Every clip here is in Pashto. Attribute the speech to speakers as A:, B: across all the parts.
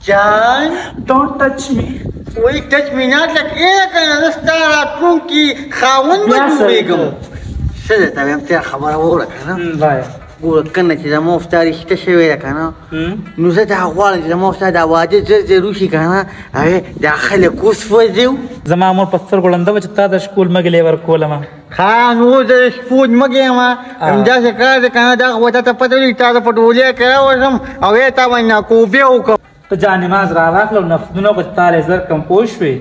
A: John,
B: don't touch me.
A: wait, touch me not like انا نستار كونكي خاون بجوبيكم. سيدة تبي أمتى خبر أقولك أنا.
B: باي.
A: أقولك كنا كذا ما افتاري تشوي لك أنا. نوزت أقوال كذا ما افتار دعوات زروشي كنا. أيه داخل كوس فوزيو.
B: زمان مور بستر قلنا ده بجتا ده سكول مقلي وركولا ما.
A: خان هو ده سكول مقلي ما. إمجاز كذا كنا ده وده تفتولي تازا فتولي كذا وسم. أوه تابع ناكوبي وك.
B: तो जाने माज राख लो नफ्दुनों को ताले सर कंपोस्ट पे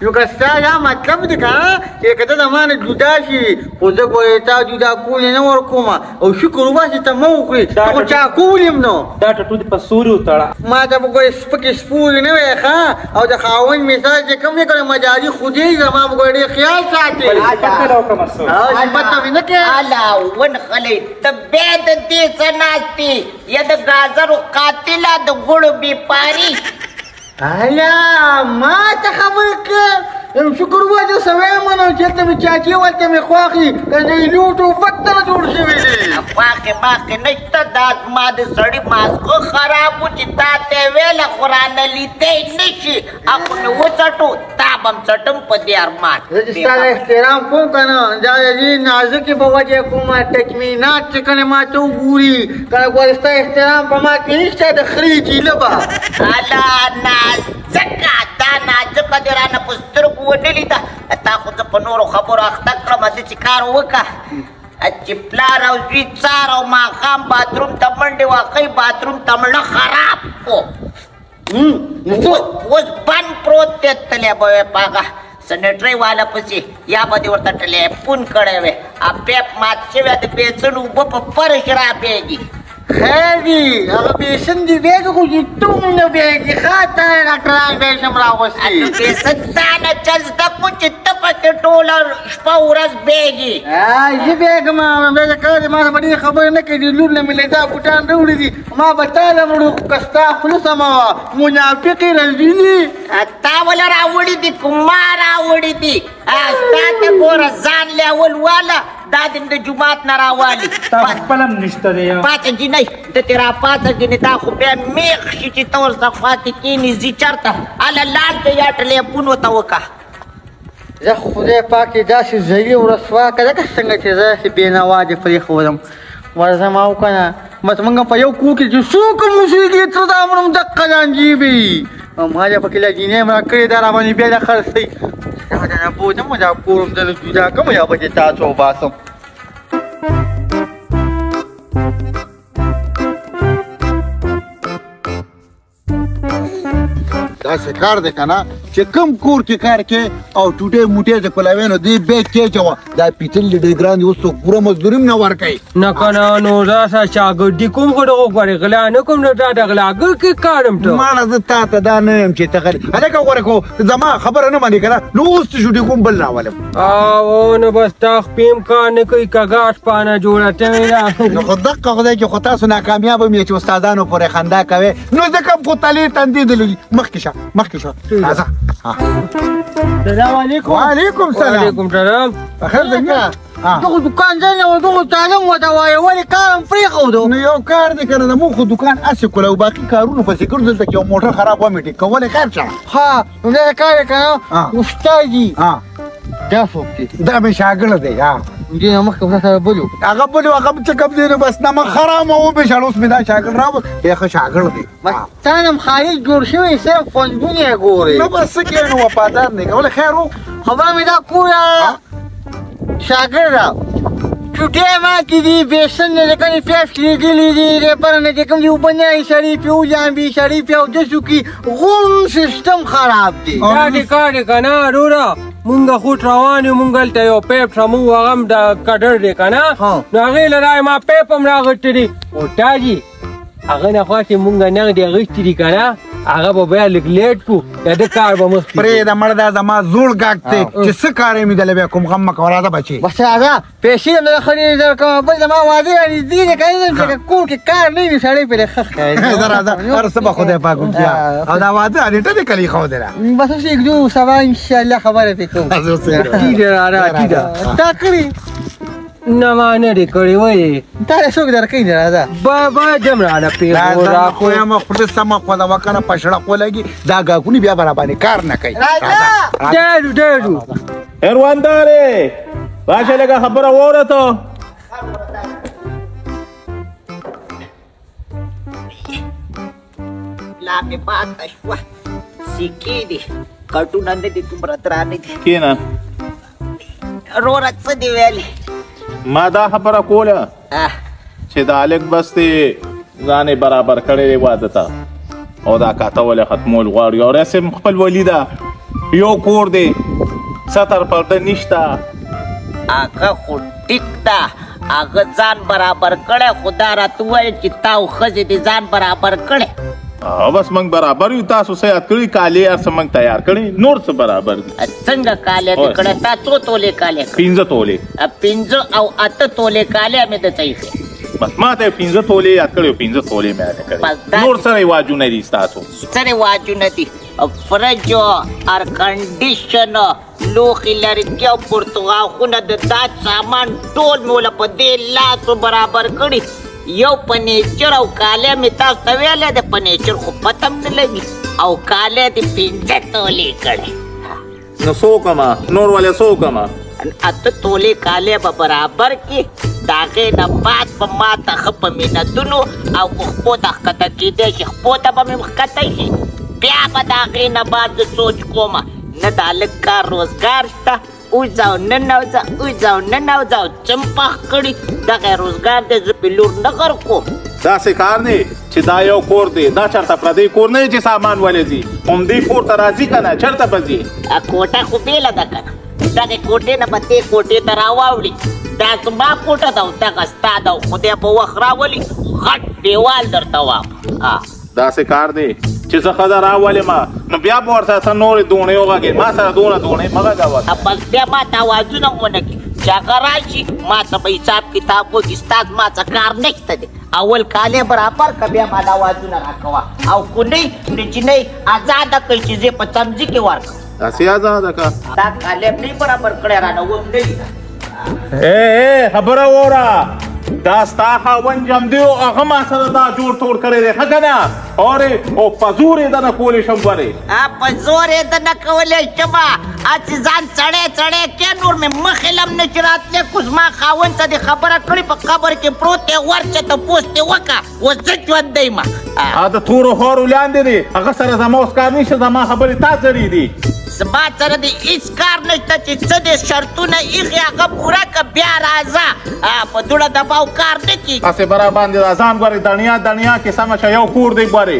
A: यो कस्ता या मतलब दिखा कि कहता जमाने जुदा शी खुदा को एता जुदा कूले न और कोमा और शुक्र हुआ से तमो को तो चाकूलिम नो
B: डाटा टू दी पसूरी उतारा
A: ما जब कोई स्पक स्पूल ने वे खा और द खावन मिसाल जे कम ने करे मजाजी खुदी जमा को रे ख्याल साथे
B: पकड़ो का मसो
A: हां पता भी न के
C: आला वन खले तबेद दी सनाती यद गाजर कातिला द गुड़ बिपारी
A: आला ما تخبر के शुक्र हुआ जो सवे मनो जत में चाची वाते में ख्वाखी कने लूटो वक्तन जोड़ से वेले
C: पाके माके नष्ट दात माद सड़ी मास को खराब चिताते वेला कुरान लीते निशी अपन वचटो ताबम चटम पदी अरमान
A: रजिस्टर एहतराम को कना जाजी नाजुक की बवाजे को मा तकमीनात कने मा तो पूरी कने को एहतराम पमा की निश्चय दखरी जी लबा
C: आला नाजुक नाजुक दराना पुस्तर ونلی دا تا خو ته په نورو خبرو اخته کړم چې چې کار وکړه چې پلار او زوی څار او ماښام باتروم ته منډې واقعي باتروم ته مړه خراب کو اوس بند پروت دی تلی به وې په هغه سنټرۍ والا پسې یا به دې ورته ټلیفون کړی وې پیپ مات شوی د بیسن اوبه په فرش رابېږي
A: خیر دی هغه بیسن دی بیګ خو چې توم نه بیګ خاطر راټرای به شم راوستي
C: بیسن تا نه چل زده کو چې ته پکې ټوله شپه ورځ بیګي
A: زه بیګم بیګ کار ما باندې خبر نه کړي لور نه ملي دا بوټان راوړي دي ما بتاله مړو کستا خلص ما منافق رزيني
C: تا ولا راوړي دي کومه راوړي دي ستا ته ګوره ځان له اول والا دا د جومات نه راوالي
B: تا خپلم نشته دی
C: پاتې جي نه د تیرا پاتې جي تا خو بیا میخ شي چې تور صفات کینی زی چرته الا لال ته یا ټلیفون وته وکا
A: زه خدای پاک داسې زړی ورسوا کړه که څنګه چې زه بېنوا دې پرې خورم ورځه ما وکنه بس موږ په یو کور کې چې څوک موسیقي تر دا امرم دقه جانجیبي ما دې پکې لا جینې ما کړې دا را باندې بیا د خرڅې دا بوځم دا کورم د جوړا کوم یا به تاسو وباسم
D: دا څه کار دی که نه چې کوم کور کې کار کې او ټوټې موټې د کلاوینو دې بیګ کې اچوه دا پیتل ډېر ګران دي اوس څوک پوره مزدوري هم نه ورکوي
E: نه که نه نو راسه شاګردي کوم خو دغه غواړې غلا نه کوم نه دا د غلاګر کې کارم ته
D: ماړه زه تا ته دا نه یم چې ته غلي هلکه غوره کو زما خبره نه منې که نه نو اوس ته شوټې کوم بل راولم
E: او نو بس تا خپې کار نه کوي کږه شپانه جوړه شوې ده
D: نو خو دقه خدای چې خو تاسو ناکامیابه م چې استادانو پورې خندا کوې نو زه کوم خو تلې تندې دلې مخکې شه مخکې شه راځه
A: السلام علیکم
D: وعلیکم السلام
E: وعلیکم السلام
D: بخیر دی که
A: دغه دکان ځای نه و دغه تعلیم ورته وایه ولې کار هم پرېښودو
D: نو یو کار دی که نه د مونږ خو دکان هسې کړی او باقي کارونو پسې ګرځو دلته کې یو موټر خراب ومې ټیک کولی خیر شه
A: ها نو دا کار یې که نه استاد دي دا څوک دی
D: دا مې شاګرد دی
A: دې نه مخکې ورته سره بل وو
D: هغه بل هغه چې کوم دی نو بس نه مه خراب مه وبېژاړه اوس مې دا شاګرد راوست دی ښه شاګرد دی
A: تا نه هم خالد جوړ شوی صرف فونجونه یې ګورې
D: نو بس څه کېږي نو وفادار دی کولی خیر و
A: خبره مې دا کوله شاګرده چوټې ما کې دي بیسن نه د کنې پیاز لېږلي دي ریپر نه چې کوم دي اوبه نه یې شریفې وجانبي شریفې او دسو کې غون سیسټم خراب دی
E: دا دې کار دی که نه وروره مونږ خوټ روان یو مونږ هلته یو پیپ شه مونږ هغه هم د کډر دی که نه نو هغې له رایې ما پیپ هم راغټې دي اوټا جي هغه نه خوا چې مونږ نغدې اخیستي دي که نه هغه به بیا لږ لیټ کړو د ده کار به مخکې
D: پرېږده مړه دا زما زوړ ګاګ دی چې څه کار یې مې دلی بیا کوم غم مه کوه راځه بچې
A: بس راځه پیسې هم نه خلي درکوم بل زما واده رانږدې دی که نه چې کور کې کار نه وي سړی پرې ښه ښکاري
D: زه راځه هر څه به خدای پاک وکړي او دا واده نیټه دې کله ایښودې ده
A: بس اوس یږدو سبا انشاءالله خبره پرې کوم
E: ټیډه را ټیډه
A: تا کړي
E: نه ما نه دی کړی وای
A: تا څوک درکې نه راځه
E: با جم را نه پیغور
D: راځه
E: را
D: خو یم خپل سم خو دا وکنه پښړه خو لګي دا غاګونی بیا برابر کار نه کوي
E: ډېرو ډېرو
F: ارونداره راشه لږه خبره وره ته
C: لا مې پاته شوه سیکې دي کټونه نه دي دومره درانه دي
F: کینه
C: وروره څه دي ویلې
F: ما دا خبره کوله چې دا هلک بس دی ځان یې برابر کړی دی واده ته او دا کاته ولې ختمول غواړي او رسم خپل ولي ده یو کور دی ستر پرده نشته
C: هغه خو ټیک ده هغه ځان برابر کړی خو دا راته وویل چې تا او ښځې دې ځان برابر کړی
F: او بس موږ برابر یو تاسو څه یاد کړي کالي هر څه موږ تیار کړي نور څه برابر دي
C: څنګه کالی دې کړی تا څو تولې کالی
F: 15 تولې
C: 15 او 8 تولې کالی مې د صحیح
F: بس ما ته 15 تولې یاد کړي 15 تولې مې یاد کړي نور څه رواجونه دي ستاسو
C: څه رواجونه دي فرج ار کنډیشن لوښي لرګي او پرتغاښونه د داج سامان ټول مې وله په دې لاسو برابر کړي یو فنیچر او کالی مې تاسو ته ویلی د فنیچر خو پته هم نه لګي او کالی دې 15 تولې کړی
F: نو څو کما نور ولې څو کما
C: 8 تولې کالی به برابر کړي د هغې نه بعد به ما ته ښه په محنتونو او په خپو ته ښکته کېدی شي خپو ته به مې ښکتی شي بیا به د هغې نه بعد زه سوچ کومه نه د هلک کار روزګار شته اوځه او ننوځه اوځه او ننوځه او څه م پخ کړي دغه روزګار دی زه پې لور نه غر کوم
F: داسې کار دی چې دا یو کور دی دا چېرته پردی کور نه دی چې سامان ولې ځي همدې کور ته راځي که نه چېرته به ځي
C: کوټه خو بېله ده که نه دغې کوټې نه به دې کوټې ته راواوړي دا زما کوټه ده او دغه ستا ده او خدای په وخت راولي غټ دیوال درته وام
F: داسې کار دی چې زه ښځه راولېمه نو بیا به ورسره ته نورې دوڼې وغږې ما سره دونه دوڼې مه غږوه
C: بس بیا ما ته اوازونه ونه کړي چې هغه راشي ما ته به حساب کتاب وکړي ستا زما څه کار نشته دی اول کالی برابر که بیا ما د اوازونه راکوه او کونۍ نجلۍ ازاده کړي چې زه په څمځي کې ورکړم
F: داسې ازاده که
C: دا کالی نه برابر کړی رانه وم نه
F: ای خبره وره دا ستا خاوند جمدی او هغه ما سره دا جوړ ټوړ کړی دی ښه که نه اورې او په زور یې دنه کولی شم ورې
C: په زور یې دنه کولی شمه هسې ځان سړی سړی کې نور مې مخې لم نه چې راتلی خو زما خاوند څه دې خبره کړې په قبر کې پروت دی ورشه تپوس دې وکړه اوس زه ژوندی یم
F: د تورو خورو لاندې دی هغه سره زما اوس کار نشته زما خبرې تا ځړې دي
C: زما سره دې هېڅ کار نشته چې څه دې شرطونه ایښي هغه پوره که بیا راځه په دوړه دباو کار نه کېږي
F: هسې برا باندې دا ځان ګورې دڼیا دڼیا کې سمه شه یو کور دی ګورې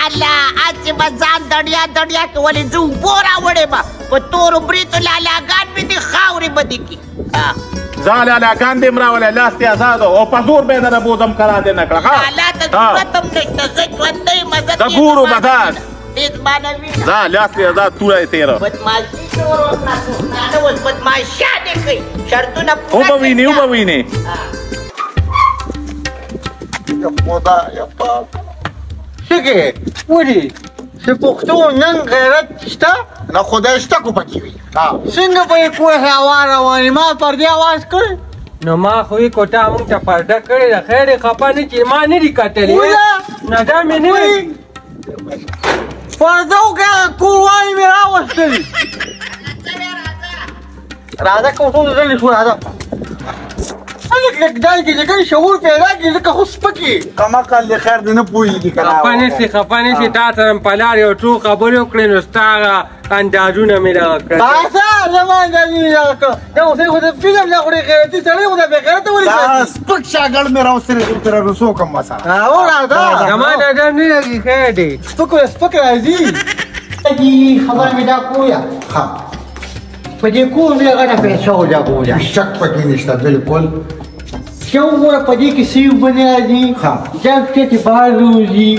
C: اله هسې به ځان دڼیا دڼیا کې ولې زه اوبو راوړې به په تورو بریتو لالاګان مې دي خاورې به دې کړي
F: ځا لالاګان دې م راولی لاس دې ازاد او په زور به یې دنه بوځم کرا دې نه کړه
C: لا ته ضرورت هم نشته زه ژوندی یم
F: زه ګورو به دا
C: دې زما نه وینه
F: ځه لاس دې ازاد توره یې تېره
C: بدماشي نور ورته پښتانه اوس بدماشیانې کوي شرطونه پوره
F: وبه وینې وبه وینې
D: خدایه پاک
A: څه
E: ولې
A: چې پښتو نن غیرت شته
D: نه خدای شته کو پکې وي
A: څنګه به یې کوی هوا روانې ما پر دې اواز کړی
E: نو ما خو یې کوټه موږ ته پرده کړې ده خیر یې خفه نه چې ما نه دي کتلې نه دا مې نه وي
A: پرده وکړه کورواڼې مې راوستلې راځه که ټول غلي شو راځه هلک لږ دای کې چې کوم شعور پیدا کړي لکه خو سپکې
D: کمقل د خیر دې نه پوهېږي که
E: خفه نشي خفه نشي تا سره په لار یو څو خبرې وکړې نو ستا هغه اندازونه مې دغه کړل
A: باسه زما اندازې مې دغه کړه دا اوس یې خو د فلم دا خو ډېر غیرتي سړی خو دا بې غیرته ولې
D: دا سپک شاګرد مې راوستلی دی ورته رسو کوم مسله
A: او راځه
E: زما نظر نه لګي خیر دی
A: سپک راځي خبره مې دا کویا په دې کور مې هغه نه پیسه وجاګوله
D: شک پکې نشته بالکل
A: چې وګوره په دې کې سیو بنې راځي جګ چې بهر وځي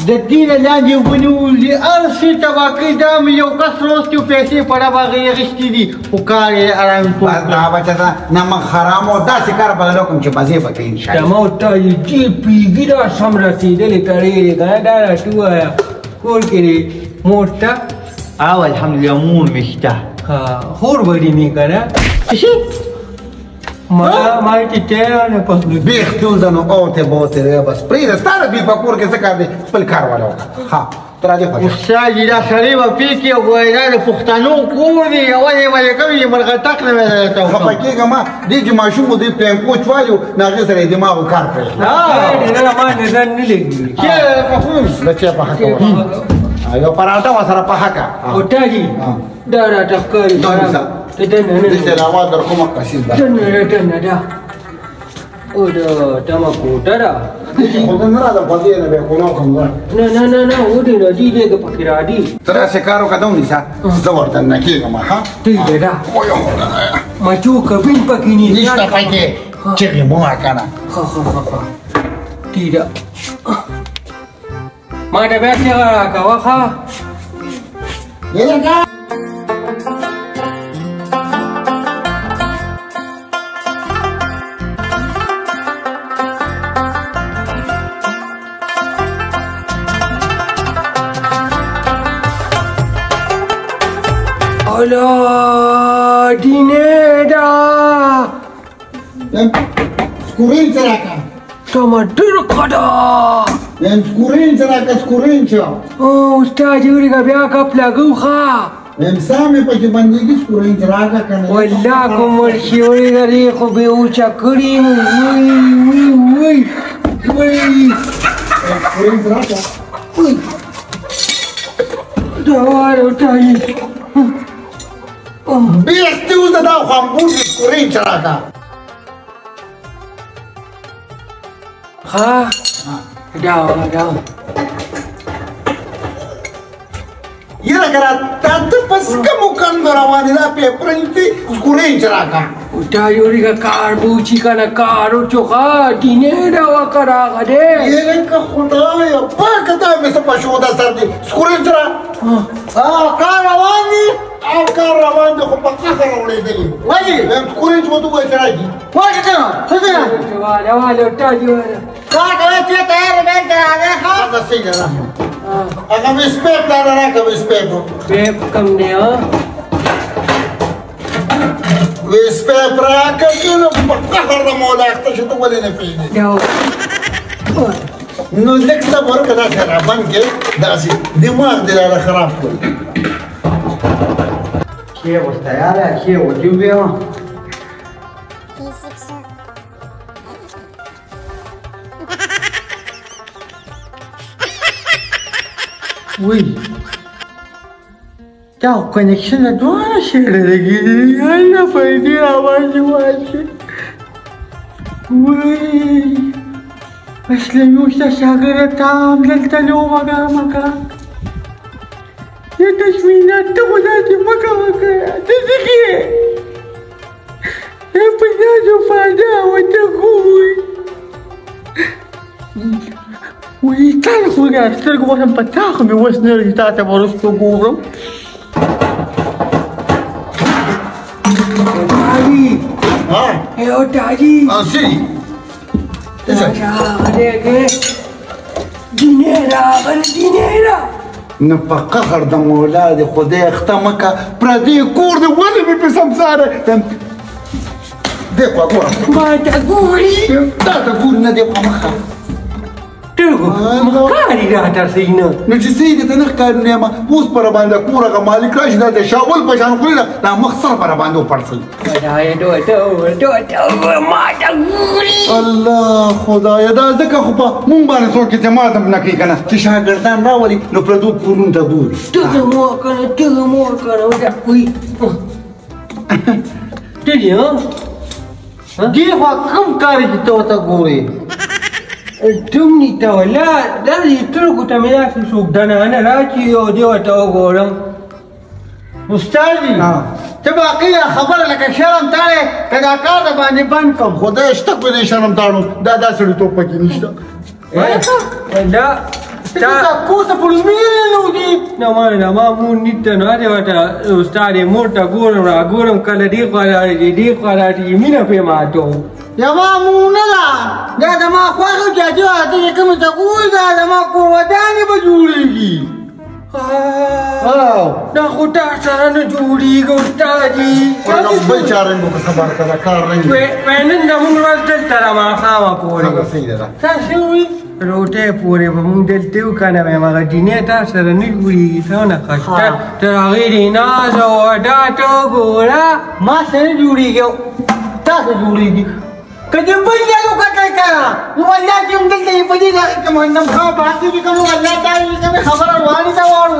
A: د دې نه لاندې اوبه نه وځي هر شي تباه کوي دا مې یو کس روز کې پیسې په ډبه هغې اخیستې دي خو کار یې ارامتوب
D: دا بچه ته نمک حرام او داسې کار بدل وکړم چې مزې به کوي انشاءالله
E: دما ته یې دې پیږي دا سم رسېدلې کړې دی که نه دا راته ووایه کور کې دې مور شته
A: او الحمدلله مور مې شته
E: خور به دې مې که نه ما چې ته نه پسلو
D: بیختو زنو اوته بوته بس پرې ستاره بي پکور کې څه کار دی خپل کار والا ها تر دې پاتې
A: استاد دا سړی و پیکی او ګویا د پښتنو کور دی او یې کوي مرغټک نه ته
D: خپکیګه ما دې چې ماشوم دې پلان کوچ وایو ناغه سره دماغ کار کوي
E: نه ما نه نه لګي
A: کې په خو
D: بچا په حق یو پراټا وسره په حق
E: او تاجي دا را ټکر ته نه
D: دې ته لاوا در کومه قصید ده
E: نه دا او دا تما کوټرا
D: خو نه را ده په دې نه به کومه کوم
E: نه و دې نه دې کې پکې را دي
D: تر څه کارو کدو نيسا زورته نه کېږم ها
E: دې دا ما جو کبین پکې نه
D: نشته پکې چې مو کنه
E: ها دې دا ما دا بیا څنګه راکاوه
D: یلګه
E: Hola, dineda.
D: Skurin ceraka.
E: Sama durkada.
D: Skurin ceraka skurin cio.
E: Oh, ustaz juri ka biar kap lagu kha.
D: Same pakai bandigi skurin ceraka kan.
E: Wallah kumur shiuri gari ko be ucha kuri. Wui.
D: Skurin ceraka.
E: Dah, ustaz.
D: Biesti usa da hamburger skurin ceraka.
E: Ha? Dah.
D: Ira gara tatu pas kamu kan berawani da paper ini skurin ceraka.
E: Ustaz juri ka karbu chikana karu choka dineda wa karaga de.
D: Ira ka khudaya pa kata mesa pashoda sardi skurin ceraka.
A: کاروانی
D: او کار روان دي خو په قهر اورېدلې
A: وایي
D: سکورین چې وته وایي راځي
A: وایي څنګه
E: والا ustaz juri.
A: کا کوي چې تیار به راځي ها
D: هغه څنګه راځي هغه مې سپېټ دا راکړه مې سپېټ
E: Beb kam ne ha?
D: مې سپېټ راکړه چې په قهر د مولا اخته چې ته ولې نه پیږي
E: Dah.
D: نو لږ صبر کړه کنه باندې داسې دماغ دې را خراب کړ
A: کې اوس تیار ہے کې و دی بیا وای دا کنیکشن دوه شیر لګي یاله په دې आवाज واچي وای اصل یو شاګر تام دلته نو مګه ये तस्वीर तो बता दे मका देखिए ये पैसा जो फायदा होता कोई वही تعرف وقاعد تلقى واحد بتاخ من وزن الجتات برسته قوم
E: Ali.
D: ها
E: Eh Otaji.
D: سي
E: Ada ke? Dinera.
D: نه په قهر د مولا د خدای اختمه کا پردي کور دی ولې مې په سمساره دغه ګور
E: Ma tak guri.
D: دا ته ګور نه دی په مخه
E: Tunggu. Makari dah atas sini.
D: نو چې سي دې نه ښکار نیمه اوس پر باندې کورغه مالک راشي دا د شاول په شان خوري دا مخسر پر باندې پړسل
E: Ada tu. Ma tak guri.
D: الله خدایا دا ځکه خو په مونږ باندې څوک اعتماد نه کوي کنه چې شاګردان راولي نو پردو کورونو ته ګوري
E: Tunggu kana. Udah. Ui. Jadi ha?
A: دي خو کوم کار چې ته وته ګوري
E: Dumni ta wala da turku ta me yafi su dana ana raci yo de wata goran
A: استاد ته باقي خبر لکه شرم تاله کدا کار د باندې بند کوم
D: خدای شته په دې شرم تاړو دا سړی ته پکې نشته
E: da
A: ته کو ته پړمیر نه ودی
E: na ma mu nitta no ade wata ustade mota goram kala di kwara di mina pe ma to
A: یا ما مونږ نه دا د ما خواږه چې ته کوم ته ګوري دا د ما کو ودانې به جوړېږي او
E: دا خو تا سره نه جوړېږي استادي
D: بل چاره مو په خبر کړه کار نه
E: نن زموږ ورځ دلته را ماښامه پورې
D: صحیح ده
A: تاسو وی
E: روټۍ پورې به مونږ دلته یو که نه وایم هغه جینۍ تا سره نه جوړېږي څه نه خسته تر هغې دې ناز او اډا ته وګوره
A: ما سره جوړیږي تاسو جوړیږي که دې بل ځای وکتل که نو والله چې همدلته یې په دې لارې کې منډم ښه باندې کې که نو والله تا یې کومې خبره روانې ته واړو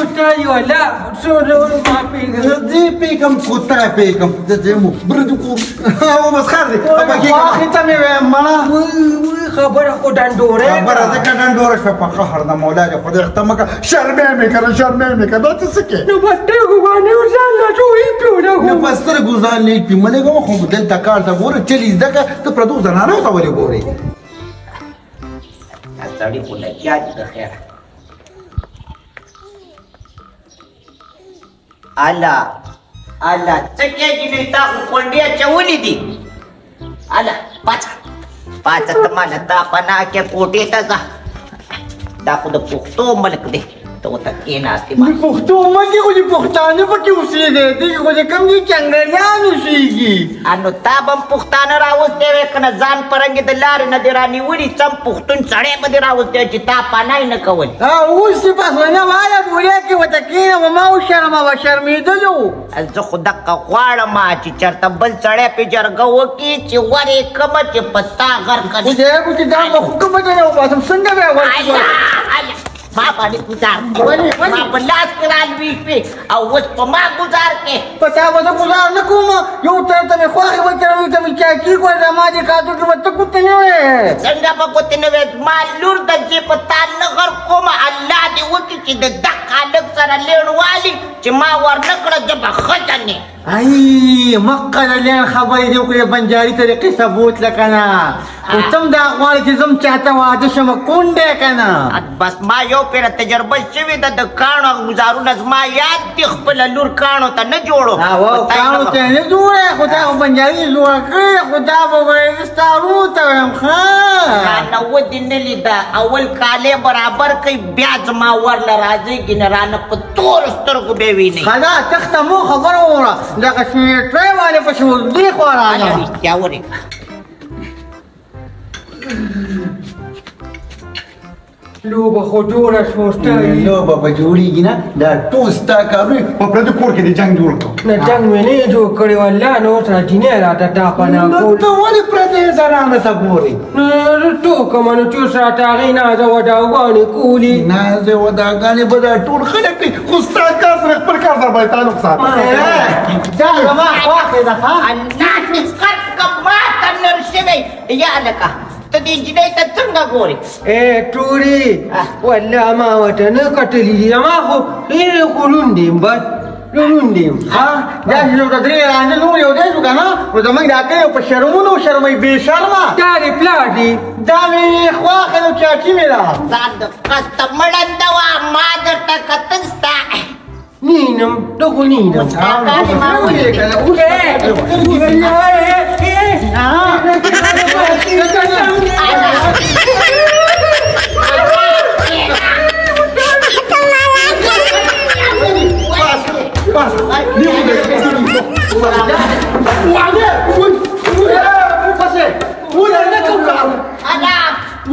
E: استادي والله څو ډول ما پېږم
D: دې پیکم کوتا پیکم دې مو برد کو او مسخر دې
A: واخې ته مې وایم مړه
E: خبره خو ډنډوره
D: خبره ده که ډنډوره شوه په قهر د مولا دې خدای ته مه کوه شرمې مې کړه شرمې مې کړه دا ته څه کې
E: نو بس ټیکو باندې ځان لا جوړې کړو
D: نو په سترګو ځان نه پي ملګه خو دلته کار ته ګوره چلی زده که ته پردو زنانو ته ولې ګورې
C: دا سړي خو لګیا دي د خیره الا څه کېږي نه تا خو کونډې اچولې دي الا پاڅه ته ماله تا پناه کې کوټې ته ځه دا خو د پښتو ملک دی ته ورته کېناستې ما
A: پښتو مکې خو دې پښتانه پکې اوسېږي دې خو دې کوم دي چنګړیان اوسېږي
C: نو تا به هم پښتانه راوستی وې که نه ځان په رنګې د لارې نه دې رانیولي سم پښتون سړی به دې راوستی وې چې تا پناه یې نه کول
A: اوس دې بس ونه واله ډوډۍ کې ورته کښېنه ما وشرمه به شرمېدلو
C: زه خو دقه غواړم چې چېرته بل سړی پې جرګه وکړي چې ور یې کړمه چې په تا غرقه
A: خو دې خو چې دا به خو کومه ځای وباسم څنګه به یې ورکړم
C: ما باندې ګزار ما په لاس کې رالوي شوې او اوس په ما ګزار کې
A: په تا به زه ګزار نه کوم یو طرف ته مې خواښې وچروي ته مې چاکي کړه زما دې کادو کې به ته ګوتې نه وې
C: څنګه به ګوتې نه وې زما لور د دې په تا نه غرق کوم الله دې وکړي چې د دغه هلک سره لیڼ والي چې ما ورنه کړه زه به ښځه نه
A: ای مقه د لین خبرې دې وکړې بنجاري طریقې ثبوت لکه نه خو تم دا غواړې چې زم چاته واده شم کونډی که نه
C: بس ما یو پیره تجربه شوې ده د کاڼو ګزارونه زما یاد دي خپله لور کاڼو ته نه جوړو
A: کاڼو ته نه جوړی خو تا خو بنجاري جوړه کړې خو دا به وایي ستا ورور ته وایم ښه
C: رانه ودې نه لیده اول کالی برابر کوي بیا زما ورله راځېږي نه رانه په تورو سترګو به وینئ
A: ښه ده تخته مو خبره وکړه دغه سمیټرۍ والې پسې وزدې خوا راغله
C: رښتیا ورېږه
E: لوبه خو جوړه شوه استادي
D: لوبه به جوړېږي نه دا ټول ستا کارونه په پردي کور کې د جنګ جوړ کړو
E: نه جنګ مې نه جوړ کړی والله نو اوس را جینۍ راته تا پناه کول
D: ته ولې پردې زنانه ته ګورې
E: نو ټوکمه نو چې اوس راته هغې نازه وداوګانې کولي
D: نازې وداګانې به دا ټول خلک کوي خو ستا کار سره خپل کار سره باید تعلق ساته
A: دا زما خواښې ده ښه
C: الله دې خرڅ کړه ما ته نر شوی یا لکه ته دې نجلۍ ته څنګه ګورې
E: ټورې والله ما ورته نه کتلي دي ما خو ډېر خو لوند یم بس لوند یم
A: دا چې یو د درې رانجه نور یو دی شو که نه نو زموږ دا کلی په شرمونو شرموي بې شرمه
E: دا دې پلار دي
A: دا مې خواښې نو چاچي مې ده
C: ځان د قسته مړنده وه ما درته کتل ستا
E: نینم دا خو نینم
C: کاکانې ما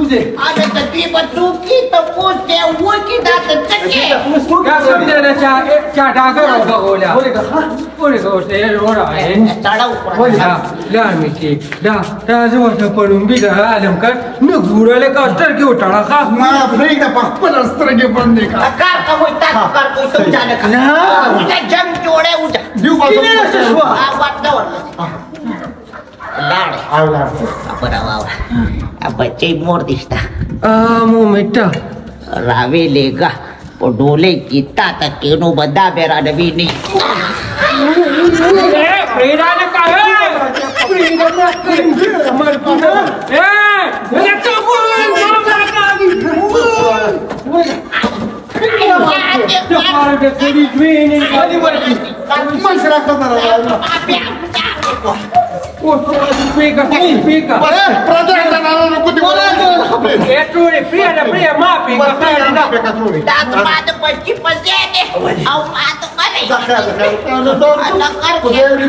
C: Ada tadi betul kita pun dewa kita tercekik.
E: دا سم دی نه چا ډاګر وبغوله ولګه اوس یې وروره
C: Tahu kurang.
E: لا مې چې دا زه ورته په لومبي د عالم کړ نه ګوره لکه سترګې وتړه ښه
D: ما پرېږده په خپله سترګې بندې کړه
C: Akar kamu tak akar kau itu jangan kan. Udah jam jore udah. Awat dawar. Lare. Apa rawa? Apa cai mordista.
E: مو میټه
C: Rawe lega. Podole kita tak keno benda berada bini.
E: پرېږده لکه پرېږده مرګونه لکه دپاره د سړي دوینې
D: مسره خبره
E: اوس پېکه
D: پردی زنانو ګوتې
E: Truri, pria, mapi,
C: Da toată pe și pe zede. Au patru care.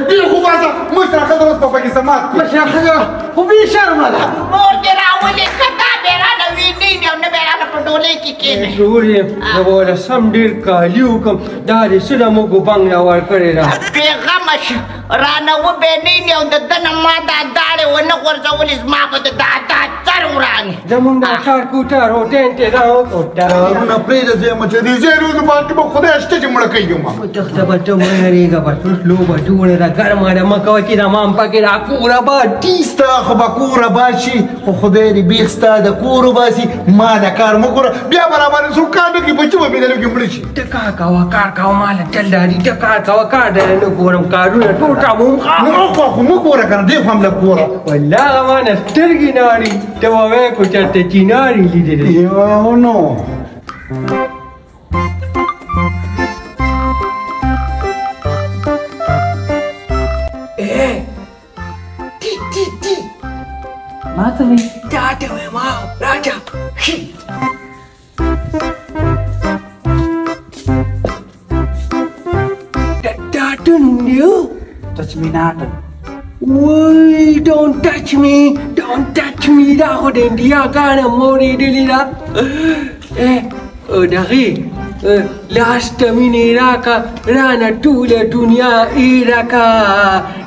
D: Bine cu baza, mă, și la că doresc pe făchi să mat.
A: Mă, și așa, cum e șarma, da?
C: Morte raule cata berana vinini, au neberana pe dole chichine.
E: Truri, ne vor lăsăm dir ca liu, că dare sună mă cu bang la oricare da.
C: Pe gamaș, rana u benini, au de dana mada dare, o nu vor să ulis mapă de da țarurani.
E: Da mă țar cu tar, o tente da o tar.
D: Una prede de mă, ce dizeriu după că mă hodea știi ce mă lăcăi eu, mă.
E: Uite, bătă mă riga, bă, tu slu, bă, tu ne da garma de mă căuti da mă împache la cura, bă.
D: Tista, hă cura bași, o hoderi bista de curu basi, ma de car mă cura. Bia bara bara sul cadă că bă ce mă bine lăcăi mblici.
E: Te carca, male, tăldari, te carca, de nu curăm carul, tu ta munca.
D: Nu mă cura, că de fam la cura.
E: Wala mana sterginari, te va avea cu certe cinari lidere.
D: Eu nu.
E: Ti. Mata-me. Date-me, mau, raja. Date-me, new.
B: Touch me not.
E: Woi, don't touch me, dah hodeng dia kan mori dilida. Dari, last minute ka rana tula dunia iraka,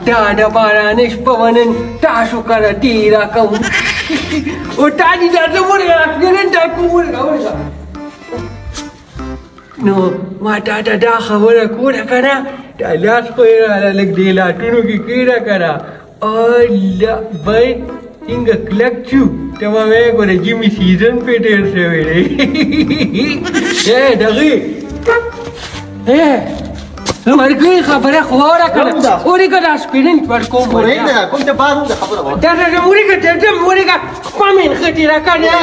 E: dah baranes pawanan tak suka tira kamu. Tadi dah semua keren dah kumur kau. No, mata dah khabar aku dah kana. Dalas ko ala lagdela tunu kira kana. Allah baik hingga kelakcu. Tema me ko da Jimmy season peter severe. Dari. Hamaरे कोई खबर है खुआरा kana. Ori ka das pinin par ko.
A: Ori da, cum te baru da khabara ba.
E: Da muri ka pamin khatira kana.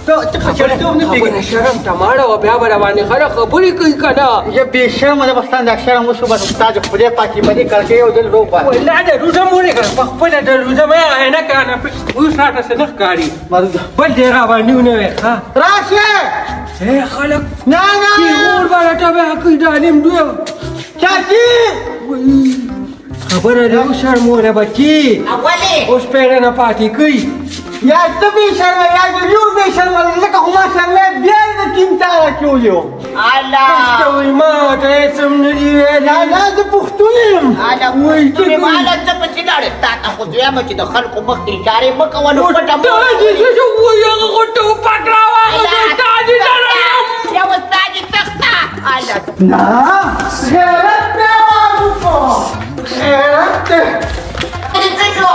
A: ته په چرته ونه پیګنه
E: شرم تماړه او بیا به باندې خره خبرې کوي کنه
A: یا به شرم ده بستان د شرم وسو بس استاد خدای پاکي باندې کړکې یو دل روپ باندې
E: ولا ده روزه مونږه په خپل د روزه مې نه کنه او ساته سنخ کاری بل دې را باندې ونه ښه
A: راشه
E: اے خلک
A: نه
E: کی اور باندې به کوي دالم دوه
A: چاچی
E: خبره ده شرمونه بچي
C: اوله
E: اوس پیره نه پاتې کوي
A: یا ته به شرم یا یو به شرم لکه هما شرم بیا د تیم تاره کیولیو
C: الله
E: استوي ما ته سم نه دی
A: نه نه د پښتونم
C: انا وای ته مال ته په چلاړه تا خو دې ما چې د خلکو مخ کې اشاره مکوونه پټه
E: ته دې څه وایې هغه ته پکراوه ته دې درم
C: یا استاد تخته الله
A: نه خیرت نه وایو خیرت
C: دې څه شو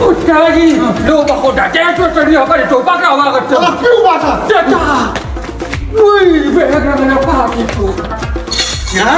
E: Ustazi, lupa kota, jangan cari apa itu, pakai apa itu?
D: Tapi ubasa.
E: Jatah. Wih, benar benar apa itu?
A: Ya.